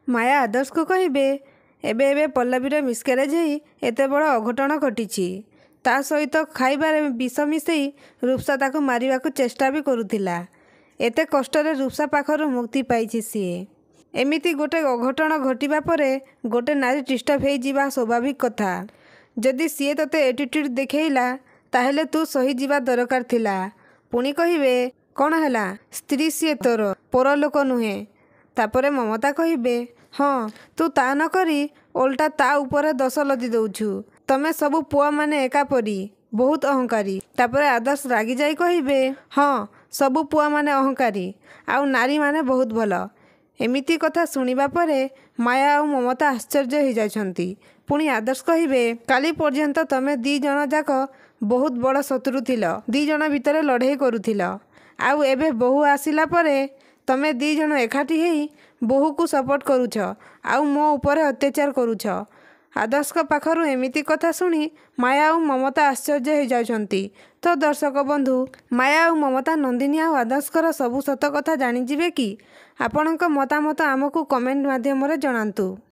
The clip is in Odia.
ମାୟା ଆଦର୍ଶକୁ କହିବେ, ଏବେ ଏବେ ପଲ୍ଲବୀର ମିସ୍କାରେଜ୍ ହେଇ ଏତେ ବଡ଼ ଅଘଟଣ ଘଟିଛି। ତା ସହିତ ଖାଇବାରେ ବିଷ ମିଶେଇ ରୂପସା ତାକୁ ମାରିବାକୁ ଚେଷ୍ଟା ବି କରୁଥିଲା। ଏତେ କଷ୍ଟରେ ରୂପସା ପାଖରୁ ମୁକ୍ତି ପାଇଛି ସିଏ। ଏମିତି ଗୋଟେ ଅଘଟଣ ଘଟିବା ପରେ ଗୋଟେ ନାରୀ ଡିଷ୍ଟର୍ବ ହେଇଯିବା ସ୍ୱାଭାବିକ କଥା। ଯଦି ସିଏ ତୋତେ ଏଟିଟ୍ୟୁଡ୍ ଦେଖେଇଲା ତାହେଲେ ତୁ ସହିଯିବା ଦରକାର ଥିଲା। ପୁଣି କହିବେ, କ'ଣ ହେଲା, ସ୍ତ୍ରୀ ସିଏ ତୋର, ପରଲୋକ ନୁହେଁ। ତାପରେ ମମତା କହିବେ, ହଁ ତୁ ତା ନ କରି ଓଲଟା ତା ଉପରେ ଦୋଷ ଲଦି ଦେଉଛୁ। ତମେ ସବୁ ପୁଅମାନେ ଏକାପରି, ବହୁତ ଅହଙ୍କାରୀ। ତାପରେ ଆଦର୍ଶ ରାଗିଯାଇ କହିବେ, ହଁ ସବୁ ପୁଅମାନେ ଅହଙ୍କାରୀ, ଆଉ ନାରୀମାନେ ବହୁତ ଭଲ। ଏମିତି କଥା ଶୁଣିବା ପରେ ମାୟା ଆଉ ମମତା ଆଶ୍ଚର୍ଯ୍ୟ ହେଇଯାଉଛନ୍ତି। ପୁଣି ଆଦର୍ଶ କହିବେ, କାଲି ପର୍ଯ୍ୟନ୍ତ ତମେ ଦି ଜଣ ଯାକ ବହୁତ ବଡ଼ ଶତ୍ରୁ ଥିଲ। ଦି ଜଣ ଭିତରେ ଲଢ଼େଇ କରୁଥିଲ। ଆଉ ଏବେ ବୋହୂ ଆସିଲା ପରେ ତମେ ଦି ଜଣ ଏକାଠି ହେଇ ବୋହୂକୁ ସପୋର୍ଟ କରୁଛ ଆଉ ମୋ ଉପରେ ଅତ୍ୟାଚାର କରୁଛ। ଆଦର୍ଶଙ୍କ ପାଖରୁ ଏମିତି କଥା ଶୁଣି ମାୟା ଆଉ ମମତା ଆଶ୍ଚର୍ଯ୍ୟ ହେଇଯାଉଛନ୍ତି। ତ ଦର୍ଶକ ବନ୍ଧୁ, ମାୟା ଆଉ ମମତା ନନ୍ଦିନୀ ଆଉ ଆଦର୍ଶଙ୍କର ସବୁ ସତ କଥା ଜାଣିଯିବେ କି? ଆପଣଙ୍କ ମତାମତ ଆମକୁ କମେଣ୍ଟ ମାଧ୍ୟମରେ ଜଣାନ୍ତୁ।